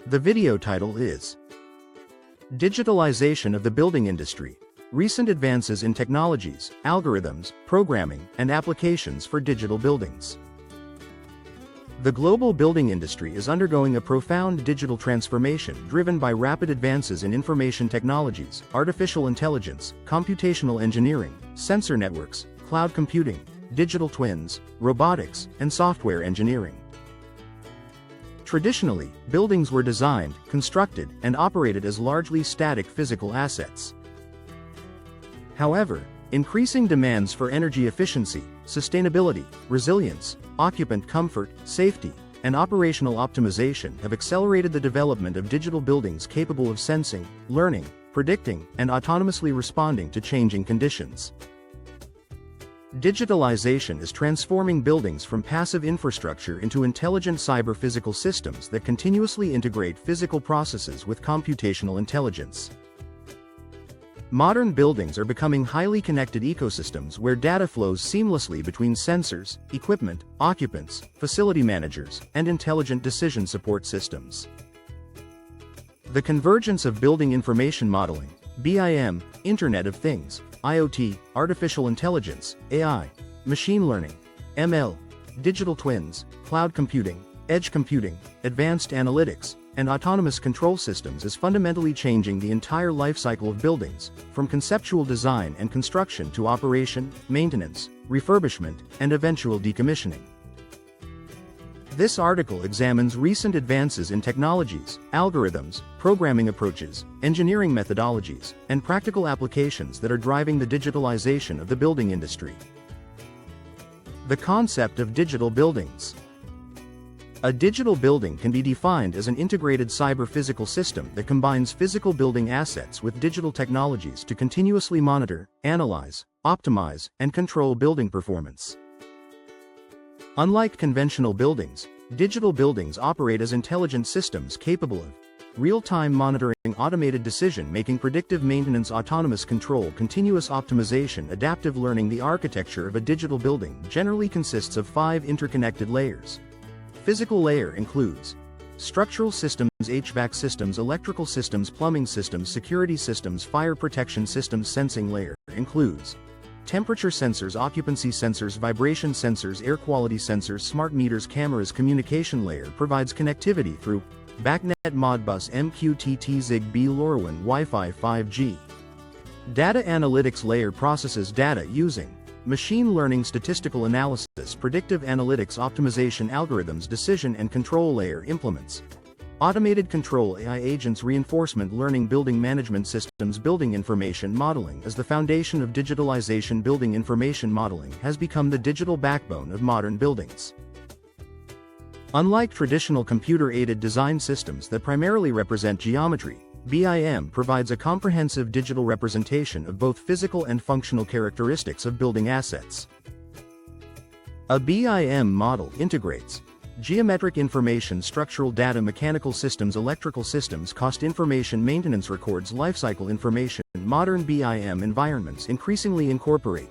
The video title is Digitalization of the Building Industry: Recent Advances in Technologies, Algorithms, Programming, and Applications for Digital Buildings. The global building industry is undergoing a profound digital transformation driven by rapid advances in information technologies, artificial intelligence, computational engineering, sensor networks, cloud computing, digital twins, robotics, and software engineering. Traditionally, buildings were designed, constructed, and operated as largely static physical assets. However, increasing demands for energy efficiency, sustainability, resilience, occupant comfort, safety, and operational optimization have accelerated the development of digital buildings capable of sensing, learning, predicting, and autonomously responding to changing conditions. Digitalization is transforming buildings from passive infrastructure into intelligent cyber-physical systems that continuously integrate physical processes with computational intelligence. Modern buildings are becoming highly connected ecosystems where data flows seamlessly between sensors, equipment, occupants, facility managers, and intelligent decision support systems. The convergence of building information modeling, BIM, Internet of Things, IoT, artificial intelligence, AI, machine learning, ML, digital twins, cloud computing, edge computing, advanced analytics, and autonomous control systems is fundamentally changing the entire lifecycle of buildings, from conceptual design and construction to operation, maintenance, refurbishment, and eventual decommissioning. This article examines recent advances in technologies, algorithms, programming approaches, engineering methodologies, and practical applications that are driving the digitalization of the building industry. The concept of digital buildings. A digital building can be defined as an integrated cyber-physical system that combines physical building assets with digital technologies to continuously monitor, analyze, optimize, and control building performance. Unlike conventional buildings, digital buildings operate as intelligent systems capable of real-time monitoring, automated decision-making, predictive maintenance, autonomous control, continuous optimization, adaptive learning. The architecture of a digital building generally consists of 5 interconnected layers. Physical layer includes structural systems, HVAC systems, electrical systems, plumbing systems, security systems, fire protection systems. Sensing layer includes temperature sensors, occupancy sensors, vibration sensors, air quality sensors, smart meters, cameras. Communication layer provides connectivity through BACnet, Modbus, MQTT, Zigbee, LoRaWAN, Wi-Fi, 5G. Data analytics layer processes data using machine learning, statistical analysis, predictive analytics, optimization algorithms. Decision and control layer implements automated control, AI agents, reinforcement learning. Building management systems. Building information modeling is the foundation of digitalization. Building information modeling has become the digital backbone of modern buildings. Unlike traditional computer-aided design systems that primarily represent geometry, BIM provides a comprehensive digital representation of both physical and functional characteristics of building assets. A BIM model integrates geometric information, structural data, mechanical systems, electrical systems, cost information, maintenance records, lifecycle information. Modern BIM environments increasingly incorporate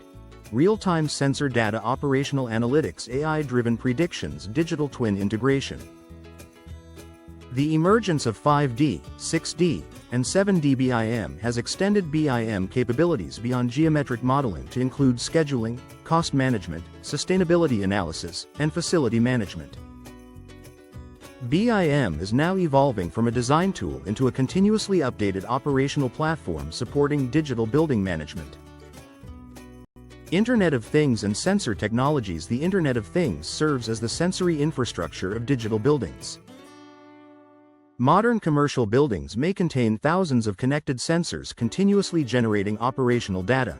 real-time sensor data, operational analytics, AI-driven predictions, digital twin integration. The emergence of 5D, 6D, and 7D BIM has extended BIM capabilities beyond geometric modeling to include scheduling, cost management, sustainability analysis, and facility management. BIM is now evolving from a design tool into a continuously updated operational platform supporting digital building management. Internet of Things and sensor technologies. The Internet of Things serves as the sensory infrastructure of digital buildings. Modern commercial buildings may contain thousands of connected sensors continuously generating operational data.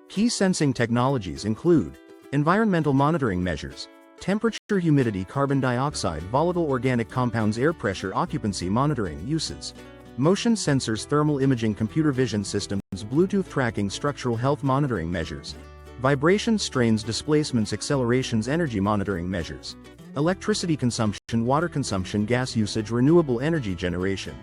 Key sensing technologies include environmental monitoring measures, temperature, humidity, carbon dioxide, volatile organic compounds, air pressure, occupancy monitoring. Uses: motion sensors, thermal imaging, computer vision systems, Bluetooth tracking, structural health monitoring measures, vibration, strains, displacements, accelerations, energy monitoring measures, electricity consumption, water consumption, gas usage, renewable energy generation.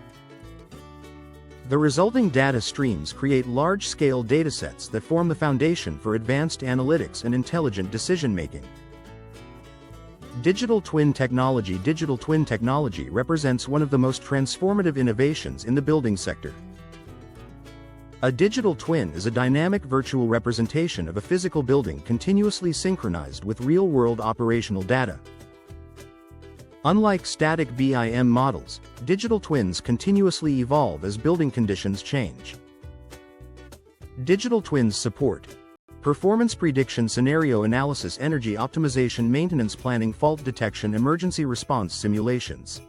The resulting data streams create large-scale datasets that form the foundation for advanced analytics and intelligent decision-making. Digital twin technology. Digital twin technology represents one of the most transformative innovations in the building sector. A digital twin is a dynamic virtual representation of a physical building continuously synchronized with real-world operational data. Unlike static BIM models, digital twins continuously evolve as building conditions change. Digital twins support performance prediction, scenario analysis, energy optimization, maintenance planning, fault detection, emergency response simulations.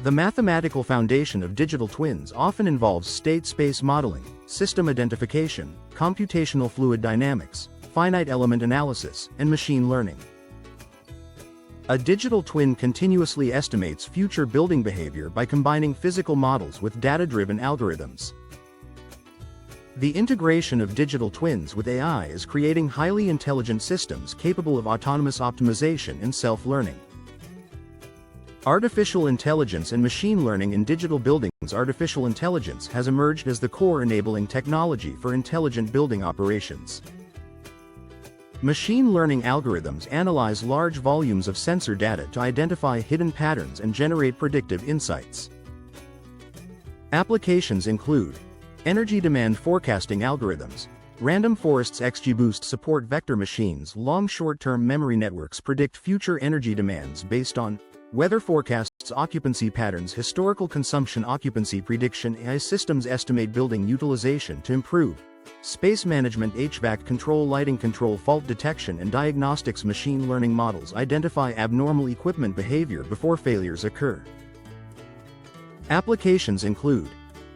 The mathematical foundation of digital twins often involves state-space modeling, system identification, computational fluid dynamics, finite element analysis, and machine learning. A digital twin continuously estimates future building behavior by combining physical models with data-driven algorithms. The integration of digital twins with AI is creating highly intelligent systems capable of autonomous optimization and self-learning. Artificial intelligence and machine learning in digital buildings. Artificial intelligence has emerged as the core enabling technology for intelligent building operations. Machine learning algorithms analyze large volumes of sensor data to identify hidden patterns and generate predictive insights. Applications include energy demand forecasting algorithms. Random forests. XGBoost support vector machines. Long short-term memory networks predict future energy demands based on weather forecasts, occupancy patterns, historical consumption. Occupancy prediction. AI systems estimate building utilization to improve space management. HVAC control, lighting control, fault detection and diagnostics. Machine learning models identify abnormal equipment behavior before failures occur. Applications include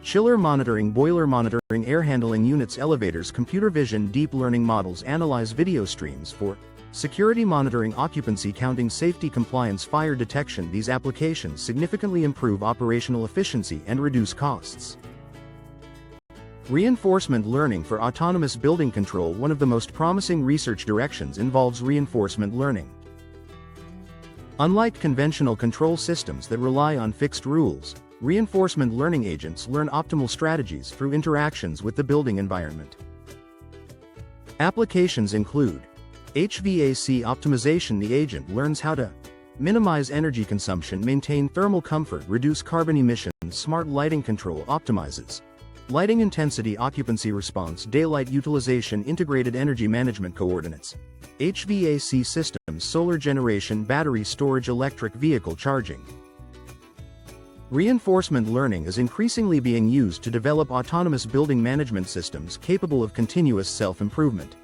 chiller monitoring, boiler monitoring, air handling units, elevators. Computer vision. Deep learning models analyze video streams for security monitoring, occupancy counting, safety compliance, fire detection. These applications significantly improve operational efficiency and reduce costs. Reinforcement learning for autonomous building control. One of the most promising research directions involves reinforcement learning. Unlike conventional control systems that rely on fixed rules, reinforcement learning agents learn optimal strategies through interactions with the building environment. Applications include HVAC optimization. The agent learns how to minimize energy consumption, maintain thermal comfort, reduce carbon emissions. Smart lighting control optimizes lighting intensity, occupancy response, daylight utilization, integrated energy management coordinates. HVAC systems, solar generation, battery storage, electric vehicle charging. Reinforcement learning is increasingly being used to develop autonomous building management systems capable of continuous self-improvement.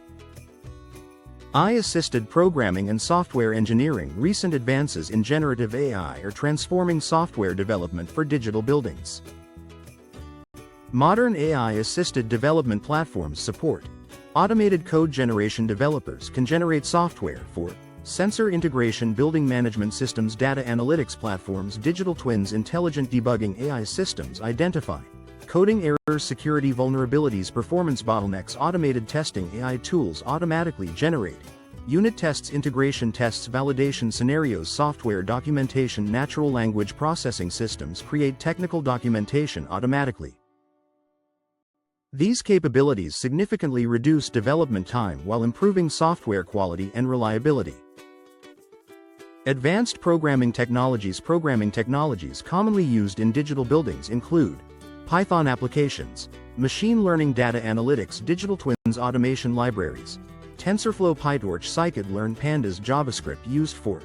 AI-assisted programming and software engineering. Recent advances in generative AI are transforming software development for digital buildings. Modern AI-assisted development platforms support automated code generation. Developers can generate software for sensor integration, building management systems, data analytics platforms. Digital twins. Intelligent debugging. AI systems identify coding errors, security vulnerabilities, performance bottlenecks. Automated testing. AI tools automatically generate unit tests, integration tests, validation scenarios. Software documentation. Natural language processing systems create technical documentation automatically. These capabilities significantly reduce development time while improving software quality and reliability. Advanced programming technologies. Programming technologies commonly used in digital buildings include Python applications, machine learning, data analytics, digital twins, automation libraries, TensorFlow, PyTorch, scikit-learn, pandas. JavaScript used for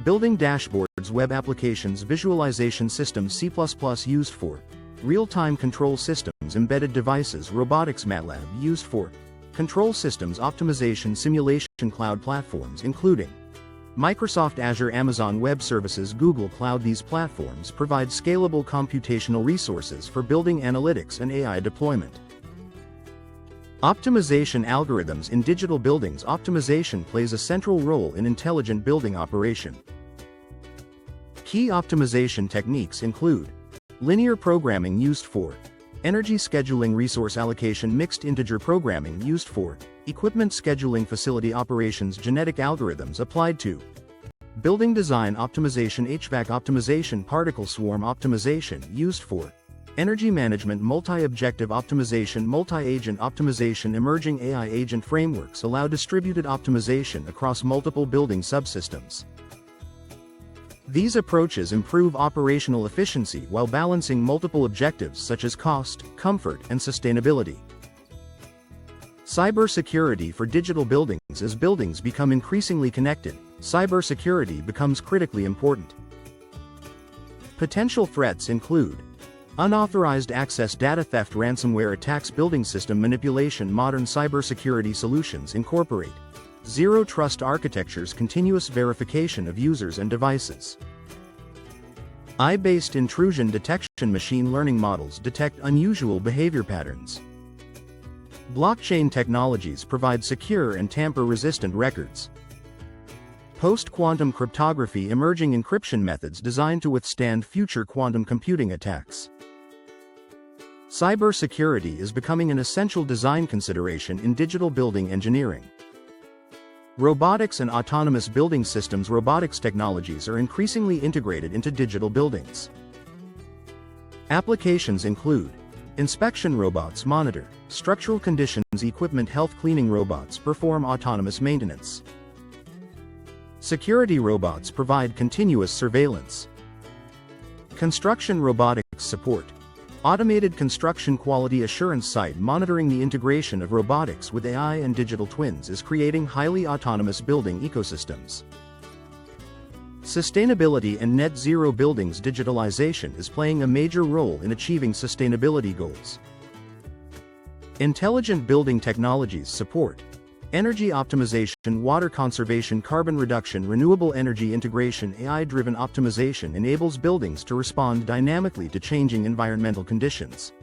building dashboards, web applications, visualization systems. C++ used for real-time control systems, embedded devices. Robotics. MATLAB used for control systems optimization, simulation. Cloud platforms including Microsoft Azure, Amazon Web Services, Google Cloud. These platforms provide scalable computational resources for building analytics and AI deployment. Optimization algorithms in digital buildings. Optimization plays a central role in intelligent building operation. Key optimization techniques include linear programming used for energy scheduling, resource allocation, mixed integer programming used for equipment scheduling, facility operations, genetic algorithms applied to building design optimization, HVAC optimization, particle swarm optimization used for energy management, multi-objective optimization, multi-agent optimization. Emerging AI agent frameworks allow distributed optimization across multiple building subsystems. These approaches improve operational efficiency while balancing multiple objectives such as cost, comfort, and sustainability. Cybersecurity for digital buildings. As buildings become increasingly connected, cybersecurity becomes critically important. Potential threats include unauthorized access, data theft, ransomware attacks, building system manipulation. Modern cybersecurity solutions incorporate zero trust architectures, continuous verification of users and devices. AI-based intrusion detection. Machine learning models detect unusual behavior patterns. Blockchain technologies provide secure and tamper-resistant records. Post-quantum cryptography. Emerging encryption methods designed to withstand future quantum computing attacks. Cybersecurity is becoming an essential design consideration in digital building engineering. Robotics and autonomous building systems. Robotics technologies are increasingly integrated into digital buildings. Applications include inspection robots monitor structural conditions, equipment health, cleaning robots perform autonomous maintenance. Security robots provide continuous surveillance. Construction robotics support automated construction quality assurance. Site monitoring. The integration of robotics with AI and digital twins is creating highly autonomous building ecosystems. Sustainability and net zero buildings. Digitalization is playing a major role in achieving sustainability goals. Intelligent building technologies support energy optimization, water conservation, carbon reduction, renewable energy integration. AI-driven optimization enables buildings to respond dynamically to changing environmental conditions.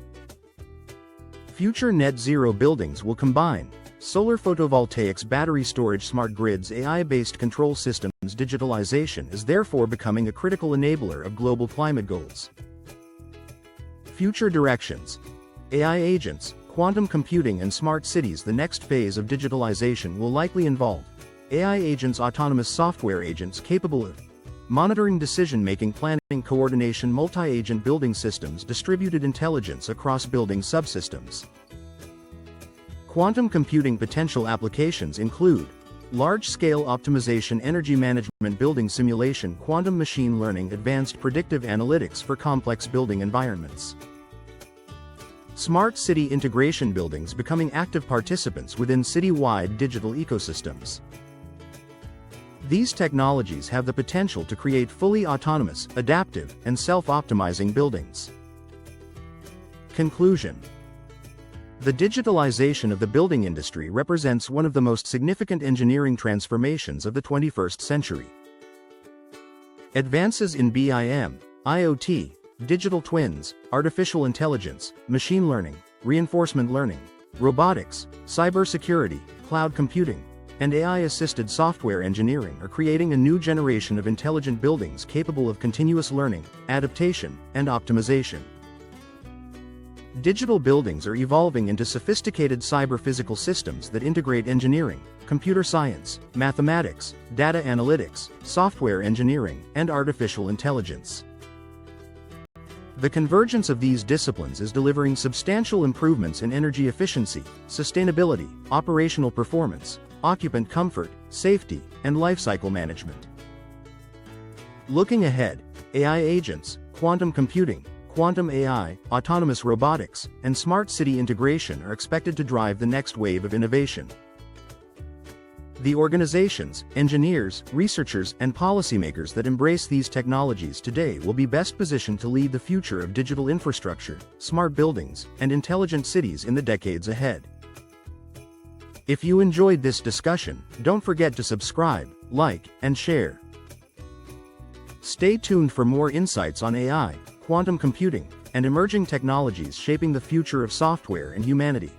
Future net zero buildings will combine solar photovoltaics, battery storage, smart grids, AI-based control systems. Digitalization is therefore becoming a critical enabler of global climate goals. Future directions: AI agents, quantum computing, and smart cities. The next phase of digitalization will likely involve AI agents, autonomous software agents capable of monitoring, decision-making, planning, coordination, multi-agent building systems, distributed intelligence across building subsystems. Quantum computing. Potential applications include large-scale optimization, energy management, building simulation, quantum machine learning, advanced predictive analytics for complex building environments. Smart city integration. Buildings becoming active participants within city-wide digital ecosystems. These technologies have the potential to create fully autonomous, adaptive, and self-optimizing buildings. Conclusion: the digitalization of the building industry represents one of the most significant engineering transformations of the 21st century. Advances in BIM, IoT, digital twins, artificial intelligence, machine learning, reinforcement learning, robotics, cybersecurity, cloud computing, and AI-assisted software engineering are creating a new generation of intelligent buildings capable of continuous learning, adaptation, and optimization. Digital buildings are evolving into sophisticated cyber-physical systems that integrate engineering, computer science, mathematics, data analytics, software engineering, and artificial intelligence. The convergence of these disciplines is delivering substantial improvements in energy efficiency, sustainability, operational performance, occupant comfort, safety, and lifecycle management. Looking ahead, AI agents, quantum computing, quantum AI, autonomous robotics, and smart city integration are expected to drive the next wave of innovation. The organizations, engineers, researchers, and policymakers that embrace these technologies today will be best positioned to lead the future of digital infrastructure, smart buildings, and intelligent cities in the decades ahead. If you enjoyed this discussion, don't forget to subscribe, like, and share. Stay tuned for more insights on AI, quantum computing, and emerging technologies shaping the future of software and humanity.